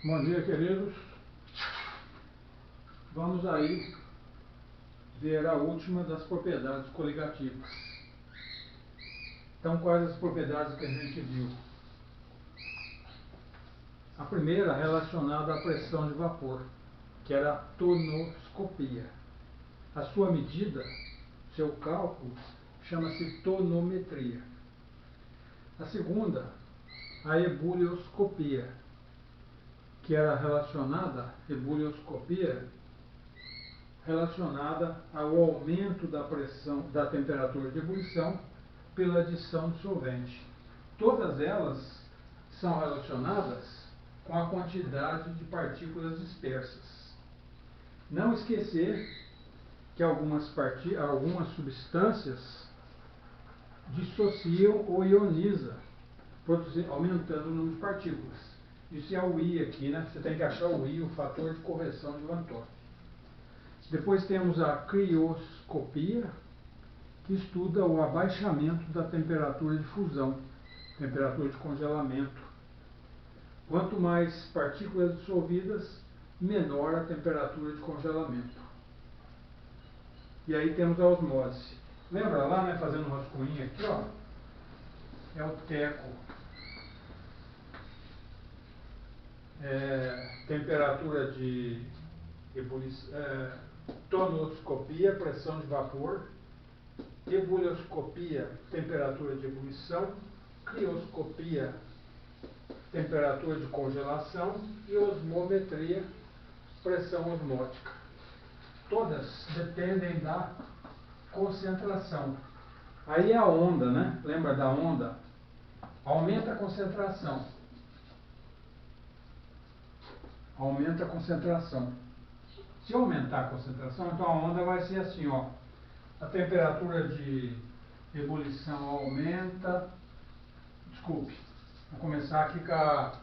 Bom dia, queridos. Vamos aí ver a última das propriedades coligativas. Então, quais as propriedades que a gente viu? A primeira relacionada à pressão de vapor, que era a tonoscopia. A sua medida, seu cálculo, chama-se tonometria. A segunda, a ebulioscopia, que era relacionada ao aumento da pressão, da temperatura de ebulição pela adição de solvente. Todas elas são relacionadas com a quantidade de partículas dispersas. Não esquecer que algumas substâncias dissociam ou ionizam, aumentando o número de partículas. Isso é o I aqui, né? Você tem que achar o I, o fator de correção de Van 't Hoff. Depois temos a crioscopia, que estuda o abaixamento da temperatura de fusão, temperatura de congelamento. Quanto mais partículas dissolvidas, menor a temperatura de congelamento. E aí temos a osmose. Lembra lá, né, fazendo um rascunho aqui, ó? É o teco. Temperatura de tonoscopia, pressão de vapor. Ebulioscopia, temperatura de ebulição. Crioscopia, temperatura de congelação. E osmometria, pressão osmótica. Todas dependem da concentração. Aí a onda, né? Lembra da onda? Aumenta a concentração. Aumenta a concentração. Se aumentar a concentração, então a onda vai ser assim, ó. A temperatura de ebulição aumenta. Desculpe. Vou começar aqui com a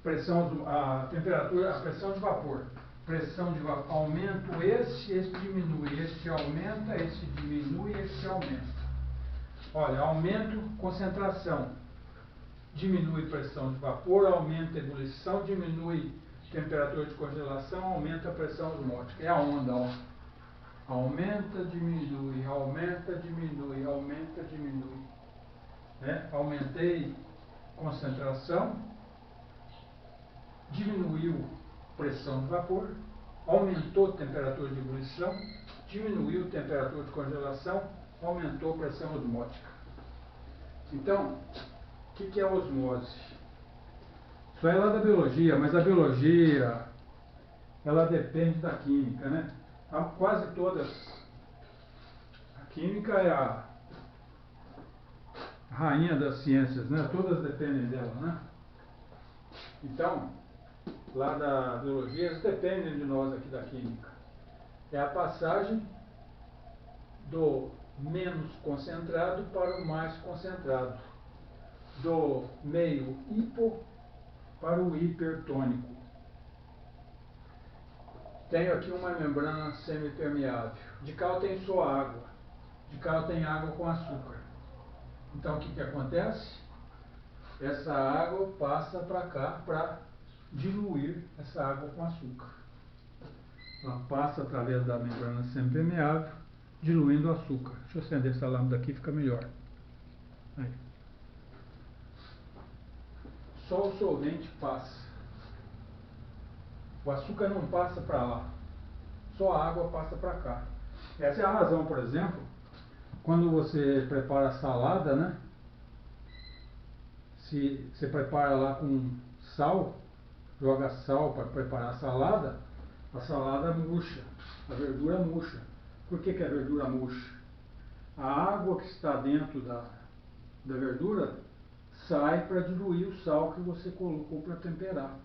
pressão de vapor. Pressão de vapor. Aumento esse diminui. Este aumenta, esse diminui, este aumenta. Olha, aumento, concentração. Diminui pressão de vapor, aumenta a ebulição, diminui temperatura de congelação, aumenta a pressão osmótica. É a onda, ó. Aumenta, diminui, aumenta, diminui, aumenta, diminui. Aumentei concentração, diminuiu pressão de vapor, aumentou temperatura de ebulição, diminuiu temperatura de congelação, aumentou pressão osmótica. Então, o que é a osmose? Isso é lá da biologia, mas a biologia, ela depende da química, né? Quase todas. A química é a rainha das ciências, né? Todas dependem dela, né? Então, lá da biologia, eles dependem de nós aqui da química. É a passagem do menos concentrado para o mais concentrado. Do meio hipo para o hipertônico. Tenho aqui uma membrana semipermeável. De cá eu tenho só água. De cá eu tenho água com açúcar. Então o que acontece? Essa água passa para cá para diluir essa água com açúcar. Ela passa através da membrana semipermeável, diluindo o açúcar. Deixa eu acender essa lâmpada aqui, fica melhor. Aí. Só o solvente passa. O açúcar não passa para lá. Só a água passa para cá. Essa é a razão, por exemplo, quando você prepara a salada, né? Se você prepara lá com sal, joga sal para preparar a salada murcha, a verdura murcha. Por que a verdura murcha? A água que está dentro da verdura sai para diluir o sal que você colocou para temperar.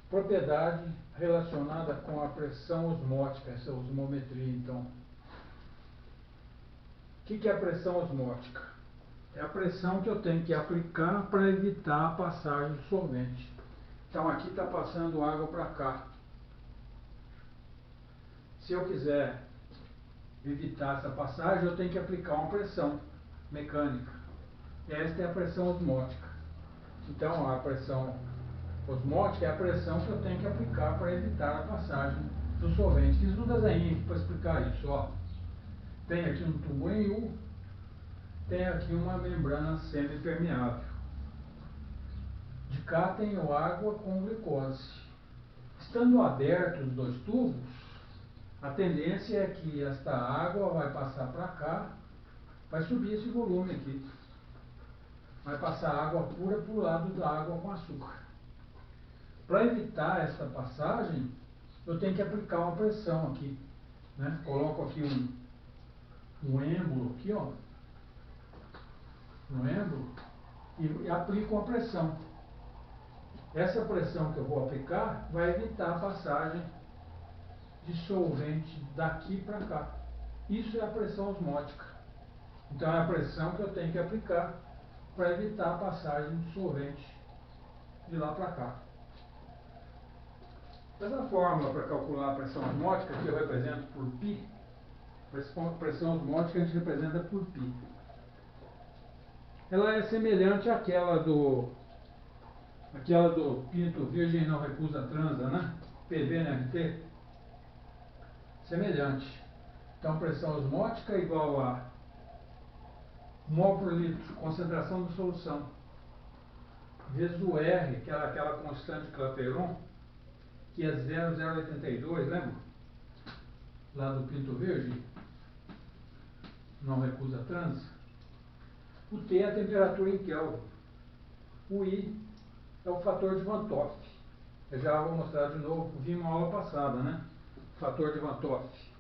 Propriedade relacionada com a pressão osmótica, essa osmometria, então. O que é a pressão osmótica? É a pressão que eu tenho que aplicar para evitar a passagem do solvente. Então aqui está passando água para cá. Se eu quiser evitar essa passagem, eu tenho que aplicar uma pressão mecânica. Esta é a pressão osmótica. Então a pressão osmótica é a pressão que eu tenho que aplicar para evitar a passagem do solvente. Fiz um desenho aqui para explicar isso. Ó. Tem aqui um tubo em U, tem aqui uma membrana semi-permeável. De cá tenho água com glicose. Estando abertos os dois tubos, a tendência é que esta água vai passar para cá, vai subir esse volume aqui. Vai passar água pura para o lado da água com açúcar. Para evitar essa passagem, eu tenho que aplicar uma pressão aqui. Né? Coloco aqui um êmbolo aqui, ó. Um êmbolo e aplico uma pressão. Essa pressão que eu vou aplicar vai evitar a passagem de solvente daqui para cá. Isso é a pressão osmótica. Então é a pressão que eu tenho que aplicar para evitar a passagem do solvente de lá para cá. Essa fórmula para calcular a pressão osmótica, que eu represento por π, pressão osmótica a gente representa por π. Ela é semelhante àquela do pinto virgem não recusa transa, né? PV/NRT. Semelhante. Então, pressão osmótica é igual a mol por litro, concentração da solução, vezes o R, que era aquela constante Clapeyron, que é 0,082, lembra? Lá do pinto virgem, não recusa transa. O T é a temperatura em Kelvin. O I é o fator de Van 't Hoff. Eu já vou mostrar de novo, vimos na aula passada, né? O fator de Van 't Hoff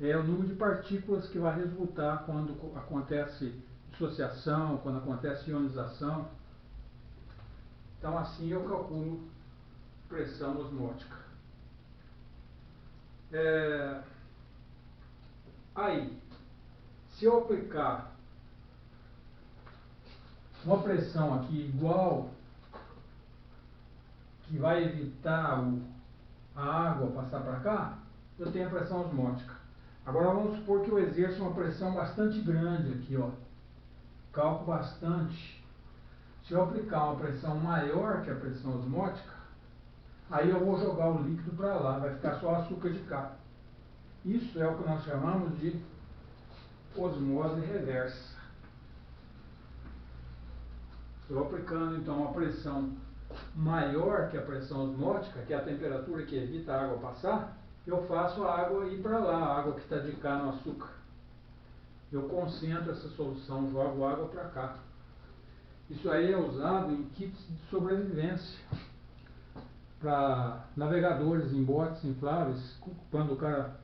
é o número de partículas que vai resultar quando acontece dissociação, quando acontece ionização. Então assim eu calculo pressão osmótica. Aí, se eu aplicar uma pressão aqui igual, que vai evitar a água passar para cá, eu tenho a pressão osmótica. Agora vamos supor que eu exerça uma pressão bastante grande aqui, ó. Calco bastante. Se eu aplicar uma pressão maior que a pressão osmótica, aí eu vou jogar o líquido para lá, vai ficar só açúcar de cá. Isso é o que nós chamamos de osmose reversa. Eu aplicando então uma pressão maior que a pressão osmótica, que é a temperatura que evita a água passar, eu faço a água ir para lá, a água que está de cá no açúcar. Eu concentro essa solução, jogo água para cá. Isso aí é usado em kits de sobrevivência para navegadores em botes infláveis, quando o cara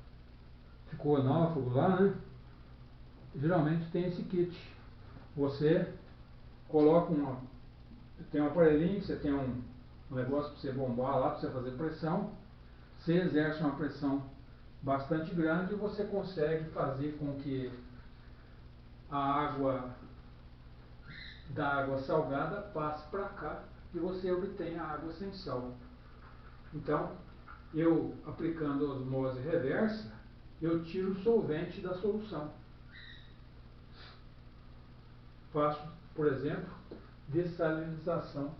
ficou náufrago lá, né? Geralmente tem esse kit. Você coloca tem um aparelhinho, você tem um negócio para você bombar lá, para você fazer pressão. Você exerce uma pressão bastante grande e você consegue fazer com que a água da água salgada passe para cá e você obtenha a água sem sal. Então, eu aplicando a osmose reversa, eu tiro o solvente da solução. Faço, por exemplo, dessalinização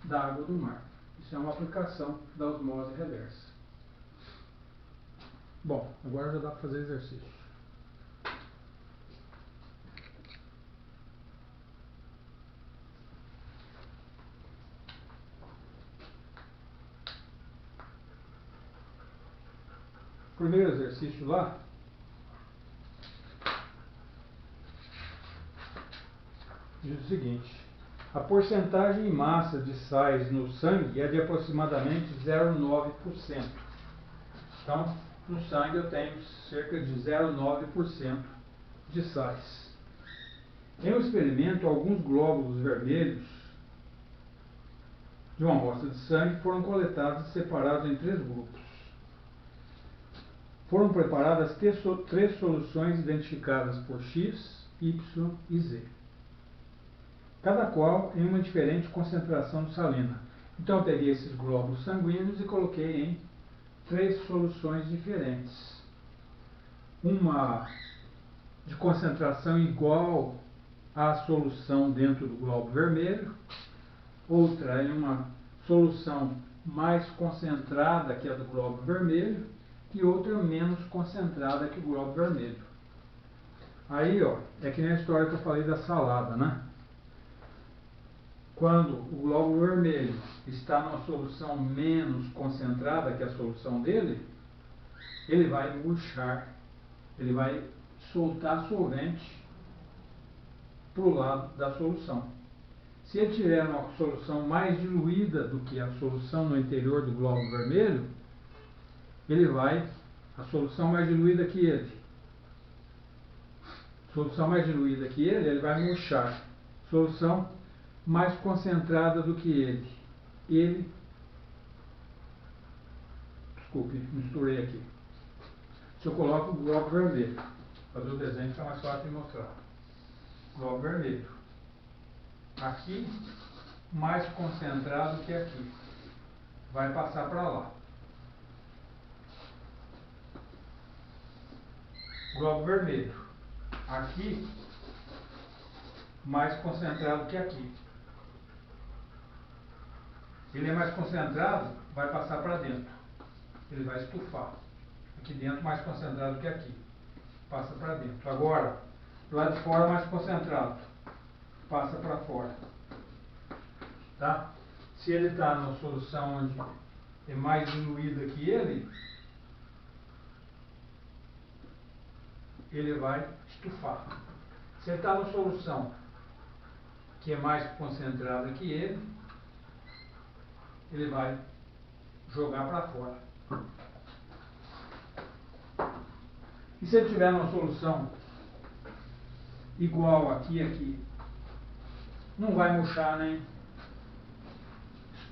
da água do mar. Isso é uma aplicação da osmose reversa. Bom, agora já dá para fazer exercício. Primeiro exercício lá, diz o seguinte: a porcentagem em massa de sais no sangue é de aproximadamente 0,9%. Então, no sangue eu tenho cerca de 0,9% de sais. Em um experimento, alguns glóbulos vermelhos de uma amostra de sangue foram coletados e separados em 3 grupos. Foram preparadas 3 soluções identificadas por X, Y e Z, cada qual em uma diferente concentração de salina. Então eu peguei esses glóbulos sanguíneos e coloquei em 3 soluções diferentes. Uma de concentração igual à solução dentro do globo vermelho, outra em uma solução mais concentrada que a do glóbulo vermelho e outra menos concentrada que o glóbulo vermelho. Aí, ó, é que nem a história que eu falei da salada, né? Quando o glóbulo vermelho está numa solução menos concentrada que a solução dele, ele vai murchar, ele vai soltar solvente para o lado da solução. Se ele tiver uma solução mais diluída do que a solução no interior do glóbulo vermelho, a solução mais diluída que ele, ele vai murchar. Solução mais concentrada do que desculpe, misturei aqui. Se eu coloco o glóbulo vermelho, fazer o desenho fica mais fácil de mostrar. Glóbulo vermelho. Aqui, mais concentrado que aqui. Vai passar para lá. Glóbulo vermelho. Aqui, mais concentrado que aqui. Ele é mais concentrado, vai passar para dentro. Ele vai estufar. Aqui dentro, mais concentrado que aqui. Passa para dentro. Agora, lá de fora, mais concentrado. Passa para fora. Tá? Se ele está numa solução onde é mais diluída que ele vai estufar. Se ele está numa solução que é mais concentrada que ele vai jogar para fora. E se ele tiver uma solução igual aqui e aqui, não vai murchar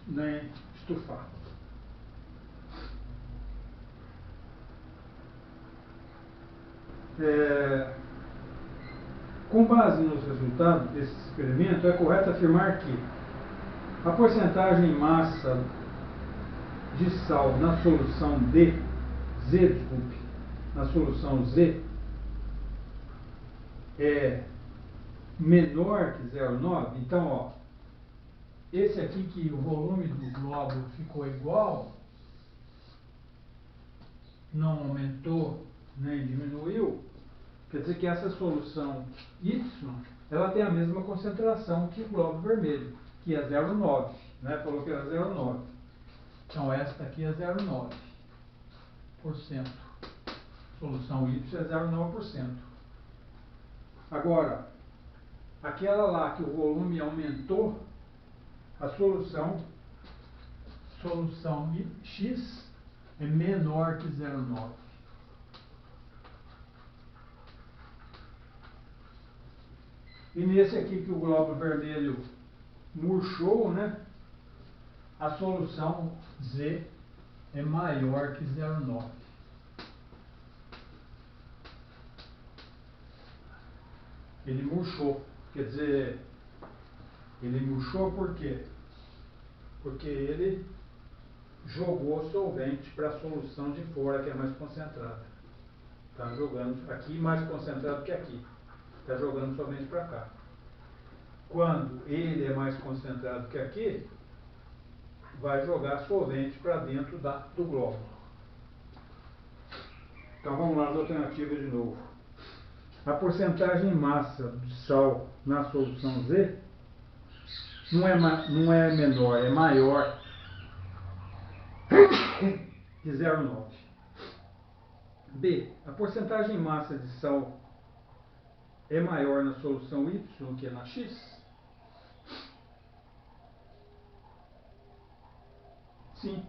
nem estufar. Com base nos resultados desse experimento, é correto afirmar que a porcentagem em massa de sal na solução na solução Z é menor que 0,9. Então, ó, esse aqui que o volume do glóbulo ficou igual, não aumentou nem diminuiu, quer dizer que essa solução Y, ela tem a mesma concentração que o glóbulo vermelho, que é 0,9, né? Falou que era 0,9. Então esta aqui é 0,9%. Solução Y é 0,9%. Agora, aquela lá que o volume aumentou, a solução X é menor que 0,9. E nesse aqui que o glóbulo vermelho murchou, né? A solução Z é maior que 0,9. Ele murchou. Quer dizer, ele murchou por quê? Porque ele jogou solvente para a solução de fora, que é mais concentrada. Está jogando aqui mais concentrado que aqui. Está jogando solvente para cá. Quando ele é mais concentrado que aqui, vai jogar solvente para dentro do glóbulo. Então vamos lá, as alternativas de novo. A porcentagem em massa de sal na solução Z não é menor, é maior que 0,9. B. A porcentagem em massa de sal é maior na solução Y que na X? Sim.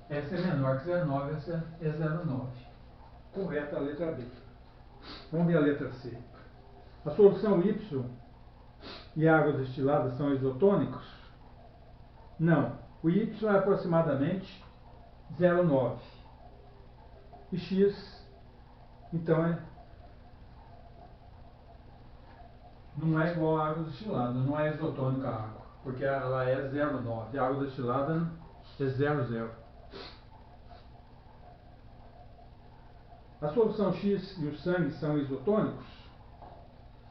Essa é menor que 0,9, essa é 0,9. Correta a letra B. Vamos ver a letra C. A solução Y e a água destilada são isotônicos? Não. O Y é aproximadamente 0,9. E X, então, não é igual à água destilada, não é isotônica a água, porque ela é 0,9. A água destilada é 0,0. A solução X e o sangue são isotônicos?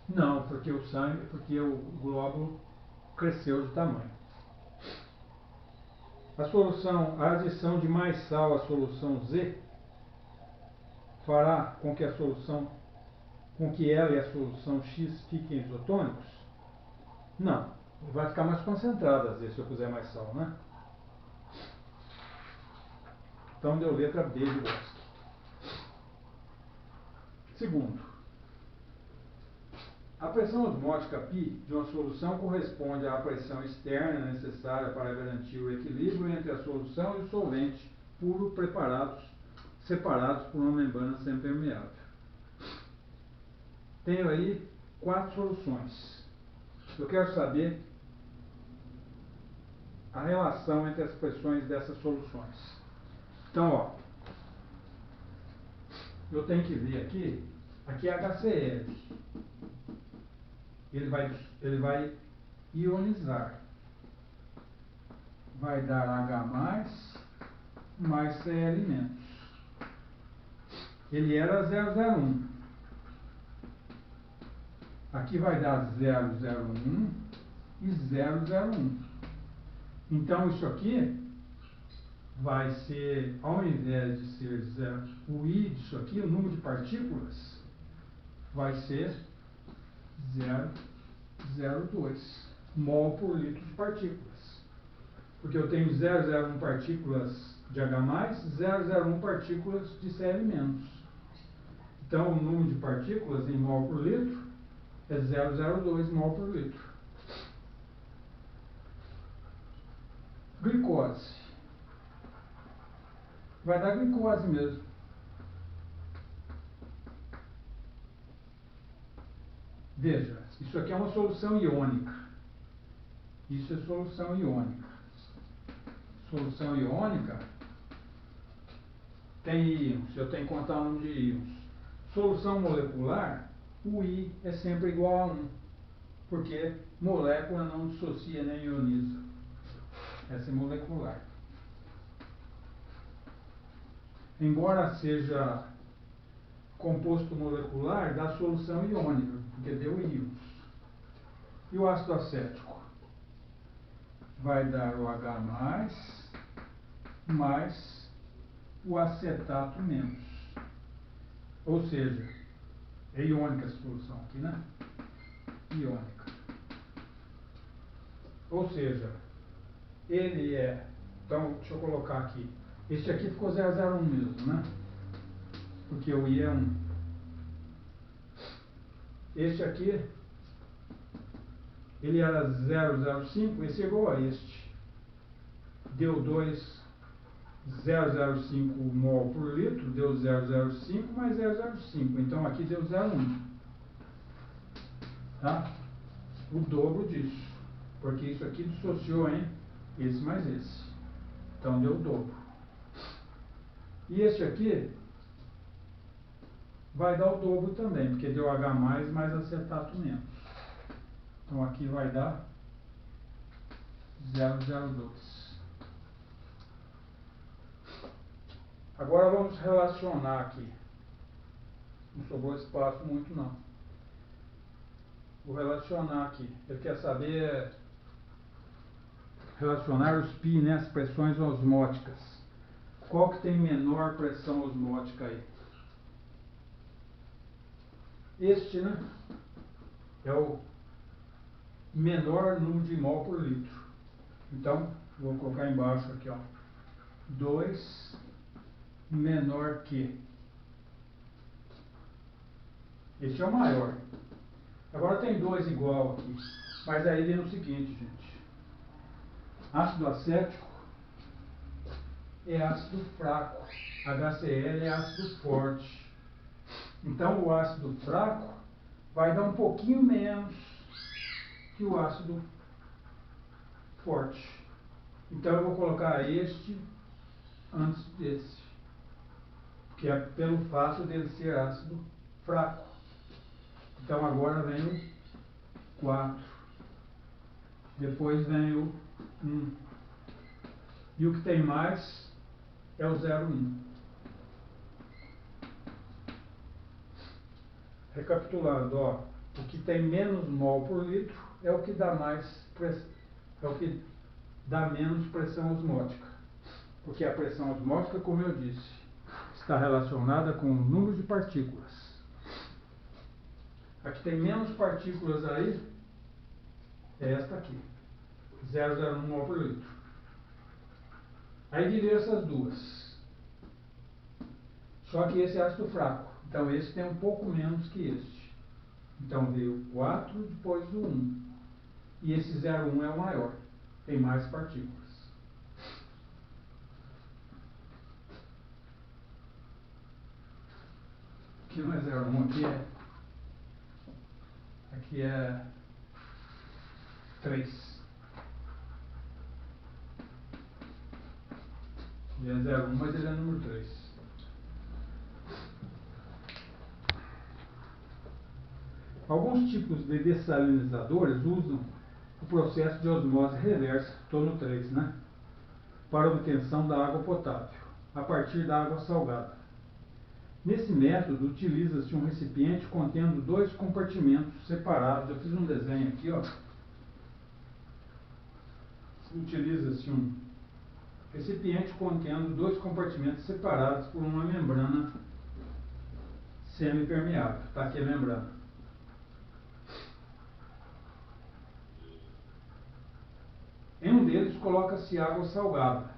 Não, porque o glóbulo cresceu de tamanho. A adição de mais sal à solução Z fará com que ela e a solução X fiquem isotônicos? Não, vai ficar mais concentrada às vezes se eu puser mais sal, né? Então deu letra B de Bosque. Segundo, a pressão osmótica π de uma solução corresponde à pressão externa necessária para garantir o equilíbrio entre a solução e o solvente puro separados por uma membrana semipermeável. Tenho aí 4 soluções. Eu quero saber a relação entre as pressões dessas soluções. Então, ó, eu tenho que ver aqui é HCl. Ele vai ionizar. Vai dar H+, mais Cl-. Ele era 001. Aqui vai dar 001 e 001. Então, isso aqui vai ser, ao invés de ser 0, o I disso aqui, o número de partículas, vai ser 0,02 mol por litro de partículas. Porque eu tenho 0,01 partículas de H+, 0,01 partículas de Cl-. Então, o número de partículas em mol por litro é 0,02 mol por litro. Glicose. Vai dar glicose mesmo. Veja, isso aqui é uma solução iônica. Isso é solução iônica. Solução iônica tem íons, eu tenho que contar o número de íons. Solução molecular, o I é sempre igual a 1, porque molécula não dissocia nem ioniza. Essa é molecular. Embora seja composto molecular, dá solução iônica, porque deu íons. E o ácido acético? Vai dar o H+, mais o acetato menos. Ou seja, é iônica a solução aqui, né? Iônica. Ou seja, ele é... Então, deixa eu colocar aqui. Este aqui ficou 001 mesmo, né? Porque o I é 1. Este aqui, ele era 005, esse é igual a este. Deu 0,05 mol por litro, deu 0,05 mais 0,05. Então aqui deu 0,1. Tá? O dobro disso. Porque isso aqui dissociou em esse mais esse. Então deu o dobro. E este aqui vai dar o dobro também, porque deu H+, mais acetato menos. Então aqui vai dar 0,02. Agora vamos relacionar aqui. Não sobrou espaço muito não. Vou relacionar aqui. Ele quer saber relacionar os π, né, as pressões osmóticas. Qual que tem menor pressão osmótica aí? Este, né, é o menor número de mol por litro. Então, vou colocar embaixo aqui, ó. 2 menor que. Este é o maior. Agora tem 2 igual aqui. Mas aí vem o seguinte, gente. Ácido acético é ácido fraco. HCl é ácido forte. Então o ácido fraco vai dar um pouquinho menos que o ácido forte. Então eu vou colocar este antes desse. Que é pelo fato dele ser ácido fraco. Então agora vem o 4. Depois vem o 1. E o que tem mais é o 0,1. Recapitulando, ó, o que tem menos mol por litro é o que dá é o que dá menos pressão osmótica. Porque a pressão osmótica, como eu disse, está relacionada com o número de partículas. A que tem menos partículas aí é esta aqui, 0,01 mol por litro. Aí divido essas duas. Só que esse é ácido fraco, então esse tem um pouco menos que este. Então veio 4, depois o 1. E esse 0,1 é o maior, tem mais partículas. Aqui não é 0,1, aqui é 3. Ele é 0,1, mas ele é número 3. Alguns tipos de dessalinizadores usam o processo de osmose reversa, estou no 3, né? Para obtenção da água potável, a partir da água salgada. Nesse método, utiliza-se um recipiente contendo 2 compartimentos separados. Eu fiz um desenho aqui, ó. Utiliza-se um recipiente contendo 2 compartimentos separados por uma membrana semipermeável. Está aqui a membrana. Em um deles coloca-se água salgada.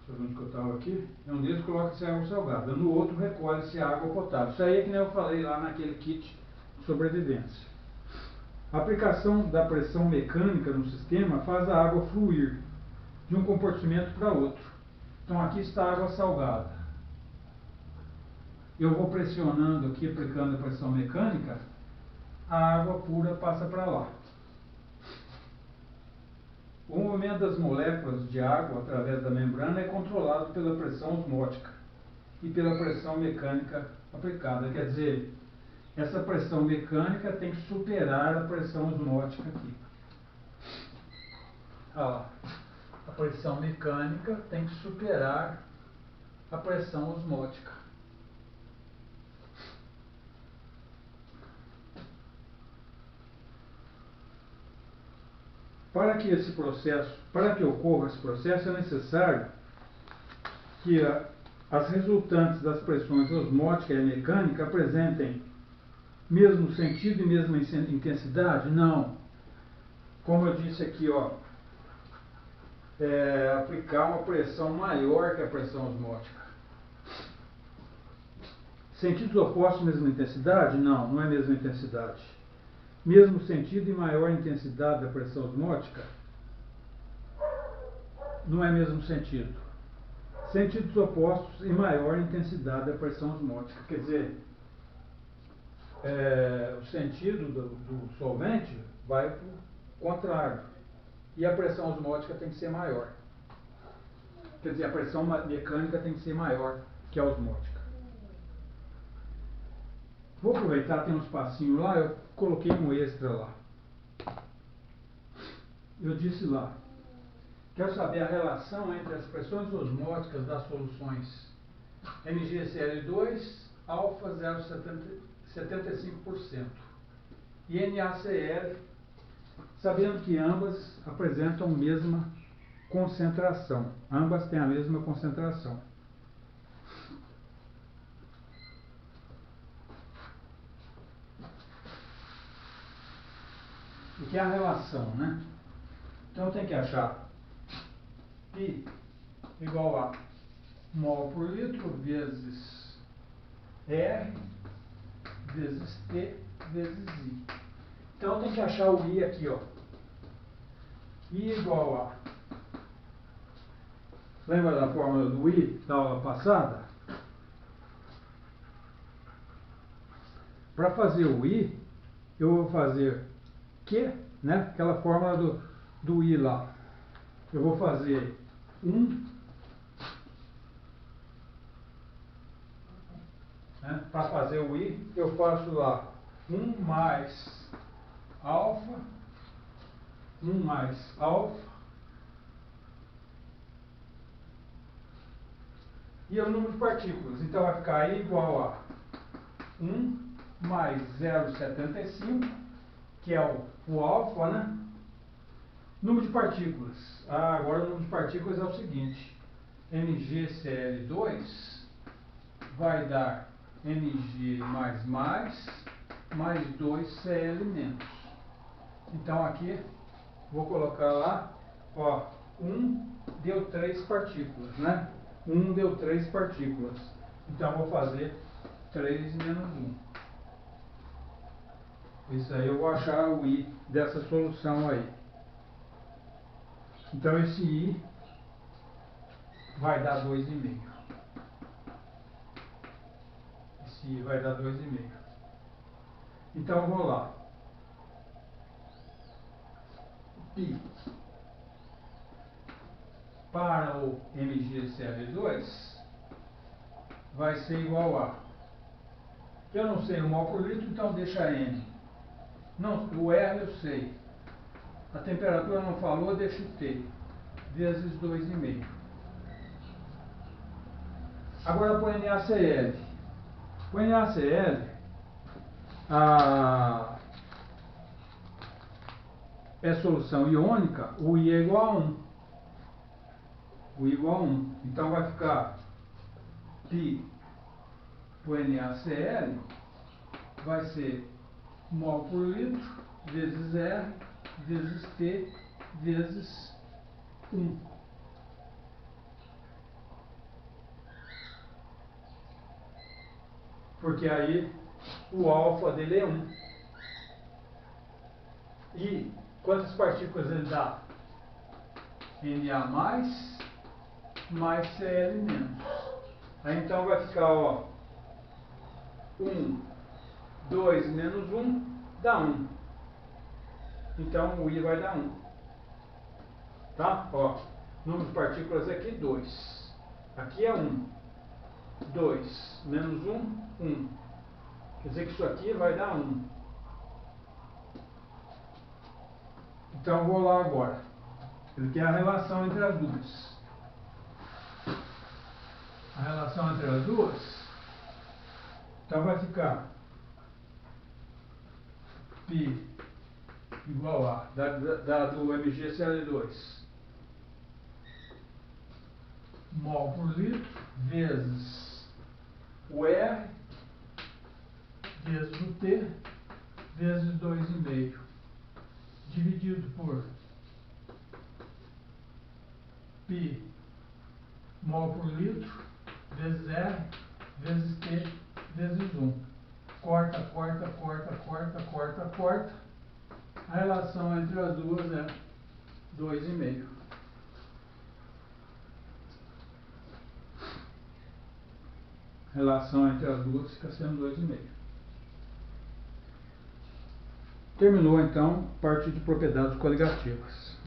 Deixa eu ver onde que eu estava aqui. Em um deles coloca-se água salgada. No outro recolhe-se água potável. Isso aí é que nem eu falei lá naquele kit de sobrevivência. A aplicação da pressão mecânica no sistema faz a água fluir de um compartimento para outro. Então aqui está a água salgada. Eu vou pressionando aqui, aplicando a pressão mecânica, a água pura passa para lá. O movimento das moléculas de água através da membrana é controlado pela pressão osmótica e pela pressão mecânica aplicada. Quer dizer, essa pressão mecânica tem que superar a pressão osmótica aqui. Olha lá. A pressão mecânica tem que superar a pressão osmótica. Para que ocorra esse processo, é necessário que as resultantes das pressões osmótica e mecânica apresentem mesmo sentido e mesma intensidade? Não. Como eu disse aqui, ó, aplicar uma pressão maior que a pressão osmótica. Sentidos opostos, mesma intensidade? Não, não é mesma intensidade. Mesmo sentido e maior intensidade da pressão osmótica? Não é mesmo sentido. Sentidos opostos e maior intensidade da pressão osmótica. Quer dizer, o sentido do solvente vai para o contrário. E a pressão osmótica tem que ser maior. Quer dizer, a pressão mecânica tem que ser maior que a osmótica. Vou aproveitar, tem um espacinho lá, eu coloquei um extra lá. Eu disse lá, quero saber a relação entre as pressões osmóticas das soluções MgCl2, alfa 0,75% e NaCl, sabendo que ambas apresentam a mesma concentração. Ambas têm a mesma concentração. O que é a relação, né? Então tem que achar I igual a mol por litro vezes R vezes T vezes I. Então tem que achar o I aqui, ó. I igual a... Lembra da fórmula do I da aula passada? Para fazer o I, eu vou fazer Q, né? Aquela fórmula do I lá. Eu vou fazer 1, né? Para fazer o I, eu faço lá 1 mais alfa, 1 mais alfa, e o número de partículas. Então vai ficar I igual a 1 mais 0,75, que é o alfa, né? Número de partículas. Agora o número de partículas é o seguinte: MgCl2 vai dar Mg mais 2Cl-. Então aqui, vou colocar lá, ó, 1 deu 3 partículas, né? 1 deu 3 partículas. Então vou fazer 3 menos 1. Isso aí eu vou achar o I dessa solução aí. Então esse I vai dar 2,5. Esse I vai dar 2,5. Então eu vou lá. Pi para o MgCl2 vai ser igual a... Eu não sei o mol por litro, então deixa N. Não, o R eu sei. A temperatura não falou, deixa o T. Vezes 2,5. Agora põe NaCl. Põe NaCl. É solução iônica, o I é igual a 1. O I igual a 1. Então vai ficar π por NaCl vai ser mol por litro vezes R vezes T vezes 1. Porque aí o alfa dele é 1. E quantas partículas ele dá? Na mais Cl menos. Aí então vai ficar, ó, 1, 2 menos 1 dá 1. Então o I vai dar 1. Tá? Ó, número de partículas aqui, 2. Aqui é 1. 2 menos 1, 1. Quer dizer que isso aqui vai dar 1. Então eu vou lá agora. Ele quer a relação entre as duas. A relação entre as duas. Então vai ficar π igual a do MgCl2 mol por litro vezes o R vezes o T vezes 2,5 dividido por π mol por litro vezes R vezes T vezes 1. Corta, corta, corta, corta, corta, corta. A relação entre as duas é 2,5. A relação entre as duas fica sendo 2,5. Terminou então a parte de propriedades coligativas.